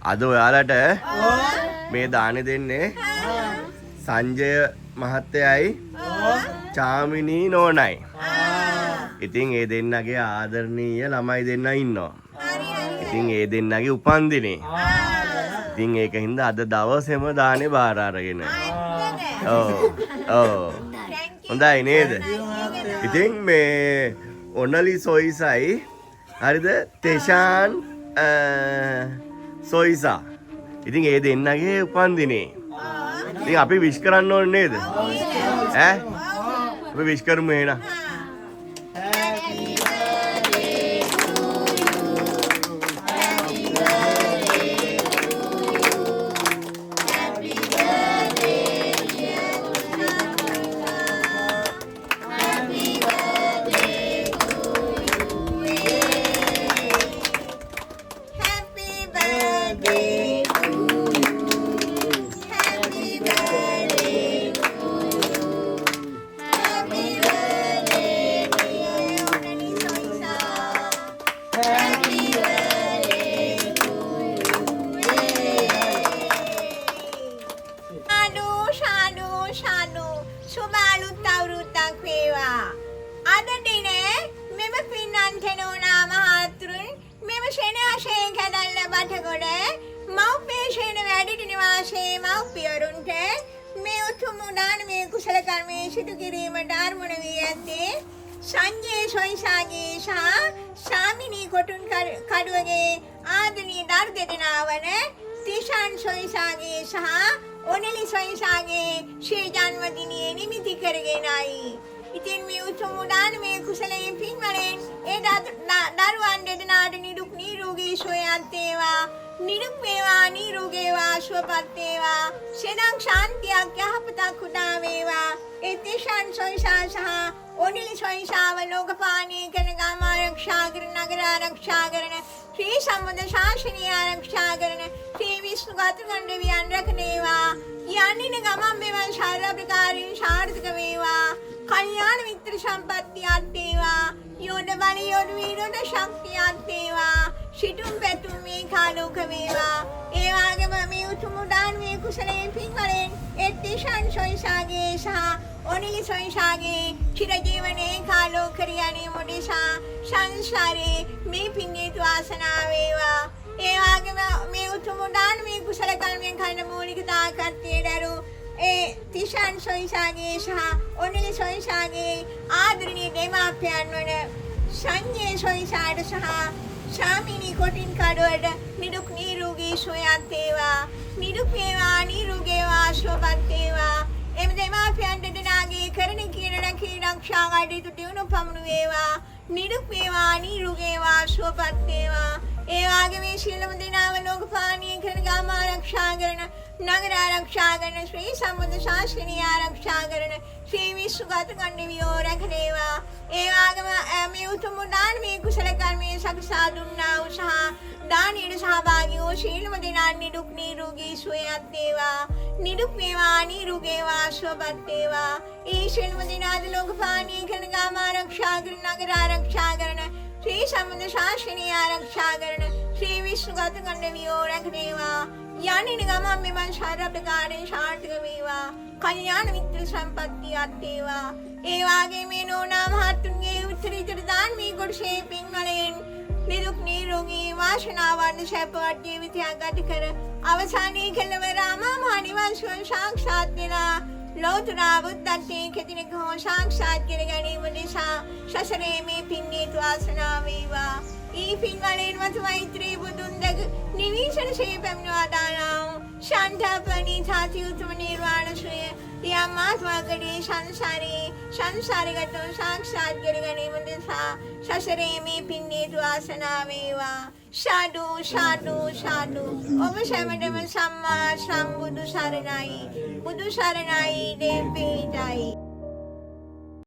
අද ඔයාලට මේ දානෙ දෙන්නේ සංජය මහත්තයයි චාමිනී නෝනයි. ඉතින් ඒ දෙන්නගේ ආදරණීය ළමයි දෙන්න ඉන්නවා. ඉතින් ඒ දෙන්නගේ උපන්දිනේ. ඉතින් ඒක හින්දා අද දවසේම දානේ බාර අරගෙන. ඔව්. හොඳයි නේද? ඉතින් මේ ඔනලි සොයිසයි හරිද? තෙෂාන් සොයිසා. ඉතින් ඒ දෙන්නගේ උපන්දිනේ. ඉතින් අපි විශ් කරන්න ඕනේ නේද? ඈ? අපි විශ් කරමු එහෙනම්. සංජය සොයිසාගේ සහ ශාමිනී කොටුන් කඩුවගේ ආදරණීය දරු දෙදෙනා වන තිෂාන් සොයිසාගේ සහ ඔනලි සොයිසාගේ ශ්‍රී ජන්මදිනයේ නිමිති කරගෙනයි. ඉතින් මේ උතුම් දානමය කුසලයෙන් පින්වලෙන් ඒ දරුවන් දෙදෙනාට නිදුක් නිරෝගී සුවයක් වේවා. නිදුක් වේවා නිරෝගී වේවා සුවපත් වේවා. සෙනඟ ශාන්තියක් යහපතක් උදා වේවා. ඒ තිෂාන් සොයිසා සහ ඔනලි සොයිසාව ලෝකපාලනය කරන ගම ආරක්ෂා කරන නගර ආරක්ෂා කරන ශ්‍රී සම්බුද්ධ ශාසනය ආරක්ෂා කරන ශ්‍රී විෂ්ණු ගාත්‍රකණ්ඩවියන් රැකනේවා. යන්නින ගමන් මෙවන් ශාර ප්‍රකාරයෙන් සාර්ථක වේවා. කල්යාණ මිත්‍ර සම්පත්තියක් වේවා. යෝධ බල යෝධ වීරෝද ශක්තියක් වේවා. සිටුම් පැතුම් මේ කාලෝක වේවා. ඒ වගේම මේ උතුම් දානමය කුසලයේ පින්වලෙන් තිෂාන් සොයිසාගේ සහ ඔනලි සොයිසාගේ චිරජීවනයේ කාලෝක කරියානේ මොඩිසා සංසාරේ මේ පින්නේතු වාසනාව වේවා. ඒ වගේම මේ උතුම් දානමය කුසල කර්මයන් කරන මූලික තාකත්වයේ දරු ඒ තිෂාන් සොයිසාගේ සහ ඔනලි සොයිසාගේ ආදරණීය දෙමාපියන් වන සංජය සොයිසාට සහ ශාමිනී කොටින් කඩුවට නිදුක් නිරෝගී සුවයක් වේවා. නිදුක් වේවා නිරෝගී වේවා සුවපත් වේවා. එම දෙමාපියන් දෙදෙනාගේ කරන කියන රැකී ආරක්ෂා කටයුතු දියුණු පමුණු වේවා. නිදුක් වේවා නිරෝගී වේවා සුවපත් වේවා. ඒ වගේම මේ සියලුම දෙනාව ලෝකපාලනය කරන ගම ආරක්ෂා කරන නගර ආරක්ෂා කරන ශ්‍රී සම්බුද්ධ ශාසනය ආරක්ෂා කරන ශ්‍රී විශ්ව ගාත්‍රකණ්ඩවියෝ රැකනේවා. ඒ වගේම මේ උතුම් දානමය කුසල කර්මයේ සකසා දුන්නා වූ සහ දානීය සහභාගී වූ සියලුම දෙනා නිදුක් නිරෝගී සුවයක් වේවා. නිදුක් වේවා නිරෝගී වේවා සුවපත් වේවා. ඒ සියලුම දෙනා ලෝකපාලනය කරන ගම ආරක්ෂා කරන නගර ආරක්ෂා කරන ශ්‍රී සම්බුද්ධ ශාසනය ආරක්ෂා කරන ශ්‍රී විශ්ණු ගාත්‍රකණ්ඩවියෝ රැකනේවා. යන්නින ගමන් මෙවන් ශාර ප්‍රකාරයෙන් සාර්ථක වේවා. කල්යාණ මිත්‍ර සම්පත්තියක් වේවා. ඒ වගේම මේ නෝනා මහත්තුන්ගේ උත්තරීතර දානමය කොටසේ පින්වලෙන් නිදුක් නිරෝගී වාසනාවන්ත සැපවත් ජීවිතයක් ගත කර අවසානයේ කෙළවර අමා මහ නිවන් සුව සාක්ෂාත් වෙලා ලෞතර බුද්ධත්වයේ කෙතිනක හෝ සාක්ෂාත් කර ගැනීම නිසා සසරේ මේ පින්නේතු වාසනාව වේවා. ඊ පින්වලෙන් මතු මෛත්‍රී බුදුන් දක නිවිෂණ ශේ පැමිණවා දානා ශාන්තපණී ථාති උතුම නිර්වාණ ශ්‍රය යමාත්මකදී සංසාරගතව සාක්ෂාත් කර ගැනීම නිසා සසරේ මේ පින්නේතු වාසනාව වේවා. සාදු සාදු සාදු. ඔබ සැමටම සම්මා සම්බුදු සරණයි. බුදු සරණයි දෙවියන්ටයි.